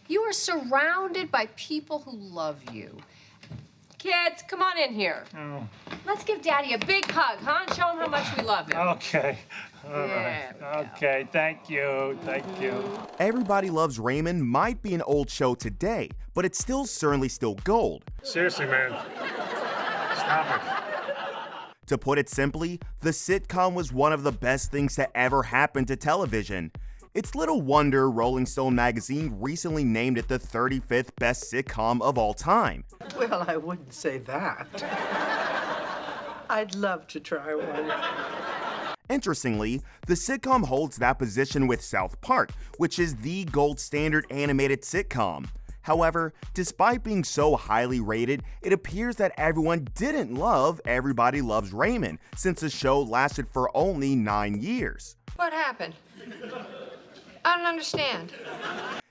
You are surrounded by people who love you. Kids, come on in here. Oh. Let's give Daddy a big hug, huh? And show him how much we love him. Okay. All right. Okay, thank you. Thank you. Everybody Loves Raymond might be an old show today, but it's certainly still gold. Seriously, man. Stop it. To put it simply, the sitcom was one of the best things to ever happen to television. It's little wonder Rolling Stone magazine recently named it the 35th best sitcom of all time. Well, I wouldn't say that. I'd love to try one. Interestingly, the sitcom holds that position with South Park, which is the gold standard animated sitcom. However, despite being so highly rated, it appears that everyone didn't love Everybody Loves Raymond, since the show lasted for only 9 years. What happened? I don't understand.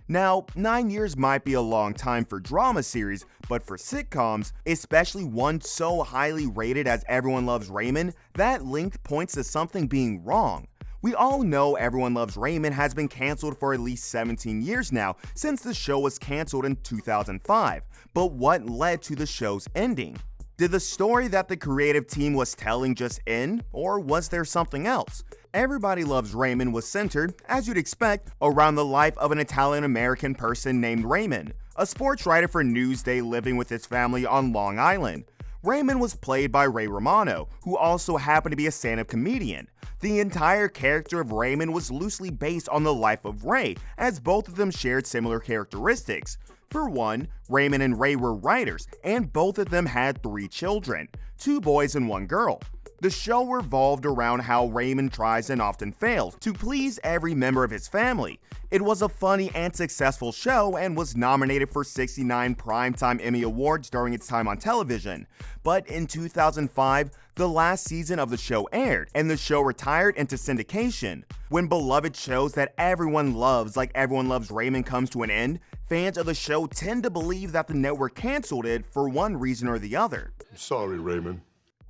Now, 9 years might be a long time for drama series, but for sitcoms, especially one so highly rated as Everyone Loves Raymond, that length points to something being wrong. We all know Everyone Loves Raymond has been canceled for at least 17 years now, since the show was canceled in 2005. But what led to the show's ending? Did the story that the creative team was telling just end, or was there something else? Everybody Loves Raymond was centered, as you'd expect, around the life of an Italian-American person named Raymond, a sports writer for Newsday living with his family on Long Island. Raymond was played by Ray Romano, who also happened to be a stand-up comedian. The entire character of Raymond was loosely based on the life of Ray, as both of them shared similar characteristics. For one, Raymond and Ray were writers, and both of them had 3 children, 2 boys and 1 girl. The show revolved around how Raymond tries and often fails to please every member of his family. It was a funny and successful show and was nominated for 69 Primetime Emmy Awards during its time on television. But in 2005, the last season of the show aired, and the show retired into syndication. When beloved shows that everyone loves, like Everyone Loves Raymond, comes to an end, fans of the show tend to believe that the network canceled it for one reason or the other. I'm sorry, Raymond.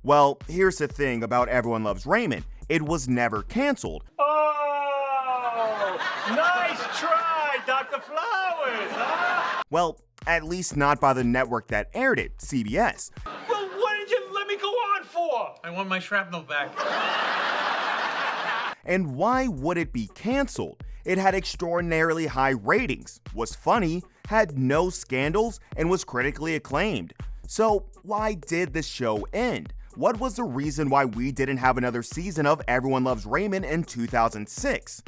Well, here's the thing about Everyone Loves Raymond. It was never canceled. Oh, nice try, Dr. Flowers, huh? Well, at least not by the network that aired it, CBS. Well, what did you let me go on for? I want my shrapnel back. And why would it be canceled? It had extraordinarily high ratings, was funny, had no scandals, and was critically acclaimed. So why did the show end? What was the reason why we didn't have another season of Everyone Loves Raymond in 2006?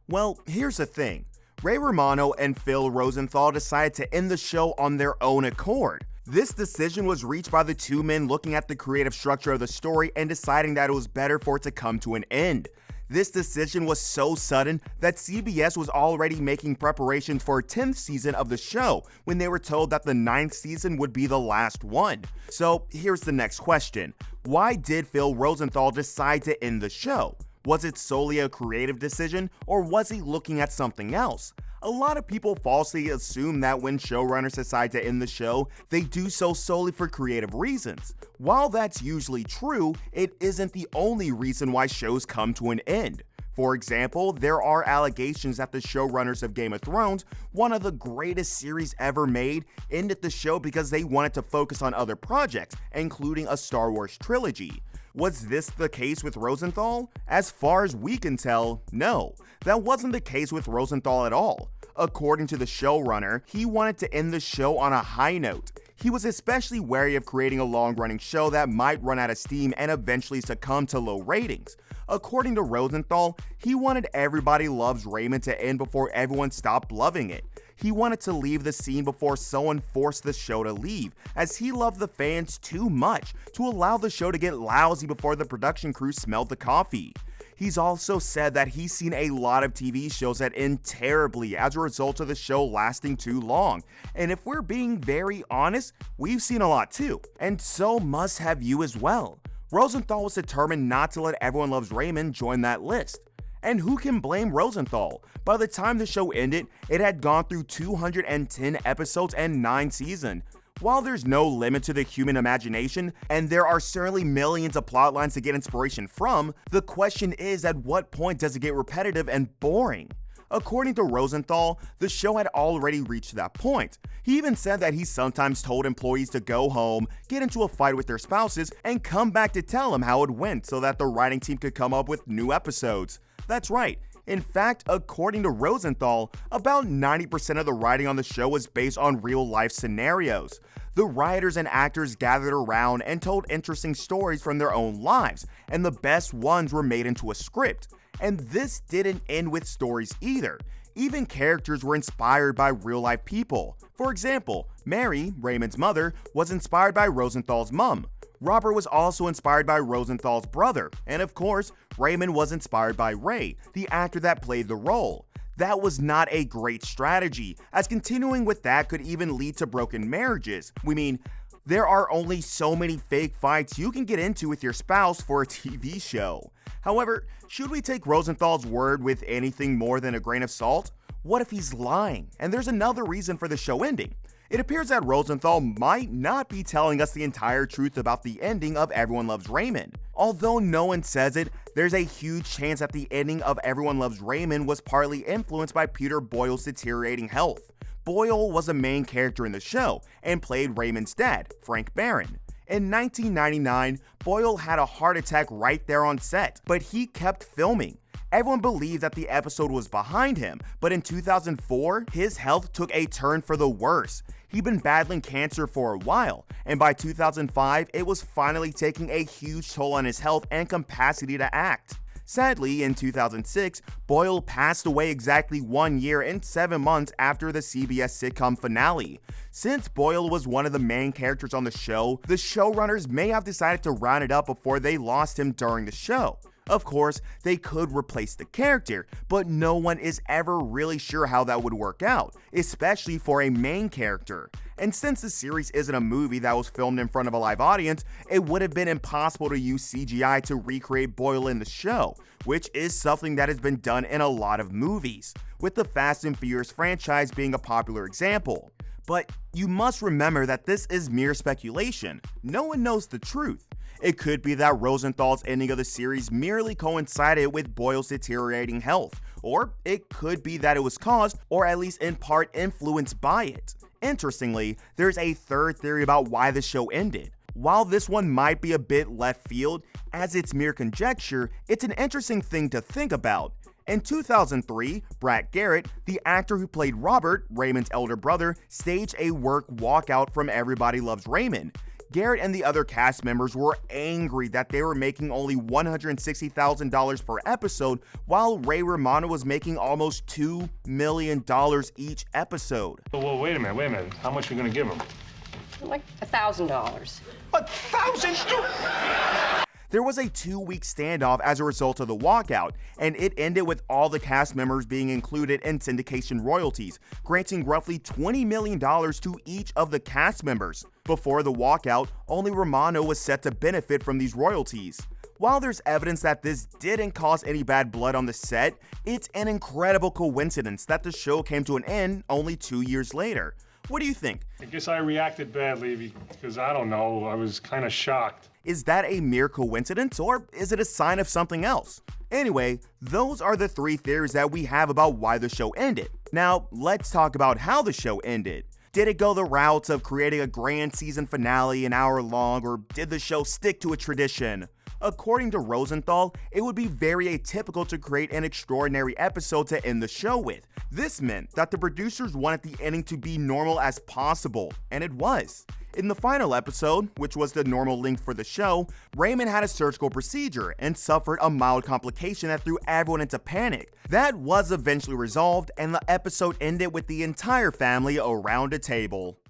Well, here's the thing. Ray Romano and Phil Rosenthal decided to end the show on their own accord. This decision was reached by the 2 men looking at the creative structure of the story and deciding that it was better for it to come to an end. This decision was so sudden that CBS was already making preparations for a 10th season of the show when they were told that the 9th season would be the last one. So here's the next question. Why did Phil Rosenthal decide to end the show? Was it solely a creative decision, or was he looking at something else? A lot of people falsely assume that when showrunners decide to end the show, they do so solely for creative reasons. While that's usually true, it isn't the only reason why shows come to an end. For example, there are allegations that the showrunners of Game of Thrones, one of the greatest series ever made, ended the show because they wanted to focus on other projects, including a Star Wars trilogy. Was this the case with Rosenthal? As far as we can tell, no. That wasn't the case with Rosenthal at all. According to the showrunner, he wanted to end the show on a high note. He was especially wary of creating a long-running show that might run out of steam and eventually succumb to low ratings. According to Rosenthal, he wanted Everybody Loves Raymond to end before everyone stopped loving it. He wanted to leave the scene before someone forced the show to leave, as he loved the fans too much to allow the show to get lousy before the production crew smelled the coffee. He's also said that he's seen a lot of TV shows that end terribly as a result of the show lasting too long. And if we're being very honest, we've seen a lot too. And so must have you as well. Rosenthal was determined not to let Everyone Loves Raymond join that list. And who can blame Rosenthal? By the time the show ended, it had gone through 210 episodes and 9 seasons. While there's no limit to the human imagination, and there are certainly millions of plot lines to get inspiration from, the question is, at what point does it get repetitive and boring? According to Rosenthal, the show had already reached that point. He even said that he sometimes told employees to go home, get into a fight with their spouses, and come back to tell them how it went so that the writing team could come up with new episodes. That's right. In fact, according to Rosenthal, about 90% of the writing on the show was based on real-life scenarios. The writers and actors gathered around and told interesting stories from their own lives, and the best ones were made into a script. And this didn't end with stories either. Even characters were inspired by real-life people. For example, Mary, Raymond's mother, was inspired by Rosenthal's mom. Robert was also inspired by Rosenthal's brother, and of course, Raymond was inspired by Ray, the actor that played the role. That was not a great strategy, as continuing with that could even lead to broken marriages. There are only so many fake fights you can get into with your spouse for a TV show. However, should we take Rosenthal's word with anything more than a grain of salt? What if he's lying? And there's another reason for the show ending. It appears that Rosenthal might not be telling us the entire truth about the ending of Everyone Loves Raymond. Although no one says it, there's a huge chance that the ending of Everyone Loves Raymond was partly influenced by Peter Boyle's deteriorating health. Boyle was a main character in the show and played Raymond's dad, Frank Barron. In 1999, Boyle had a heart attack right there on set, but he kept filming. Everyone believed that the episode was behind him, but in 2004, his health took a turn for the worse. He'd been battling cancer for a while, and by 2005, it was finally taking a huge toll on his health and capacity to act. Sadly, in 2006, Boyle passed away exactly 1 year and 7 months after the CBS sitcom finale. Since Boyle was one of the main characters on the show, the showrunners may have decided to round it up before they lost him during the show. Of course, they could replace the character, but no one is ever really sure how that would work out, especially for a main character. And since the series isn't a movie that was filmed in front of a live audience, it would have been impossible to use CGI to recreate Boyle in the show, which is something that has been done in a lot of movies, with the Fast and Furious franchise being a popular example. But you must remember that this is mere speculation. No one knows the truth. It could be that Rosenthal's ending of the series merely coincided with Boyle's deteriorating health, or it could be that it was caused, or at least in part influenced by it. Interestingly, there's a third theory about why the show ended. While this one might be a bit left field, as it's mere conjecture, it's an interesting thing to think about. In 2003, Brad Garrett, the actor who played Robert, Raymond's elder brother, staged a work walkout from Everybody Loves Raymond. Garrett and the other cast members were angry that they were making only $160,000 per episode, while Ray Romano was making almost $2 million each episode. Well, wait a minute. How much are you gonna give him? Like $1,000. $1,000? There was a 2-week standoff as a result of the walkout, and it ended with all the cast members being included in syndication royalties, granting roughly $20 million to each of the cast members. Before the walkout, only Romano was set to benefit from these royalties. While there's evidence that this didn't cause any bad blood on the set, it's an incredible coincidence that the show came to an end only 2 years later. What do you think? I guess I reacted badly because I don't know, I was kind of shocked. Is that a mere coincidence, or is it a sign of something else? Anyway, those are the 3 theories that we have about why the show ended. Now, let's talk about how the show ended. Did it go the route of creating a grand season finale an hour long, or did the show stick to a tradition? According to Rosenthal, it would be very atypical to create an extraordinary episode to end the show with. This meant that the producers wanted the ending to be normal as possible, and it was. In the final episode, which was the normal length for the show, Raymond had a surgical procedure and suffered a mild complication that threw everyone into panic. That was eventually resolved, and the episode ended with the entire family around a table.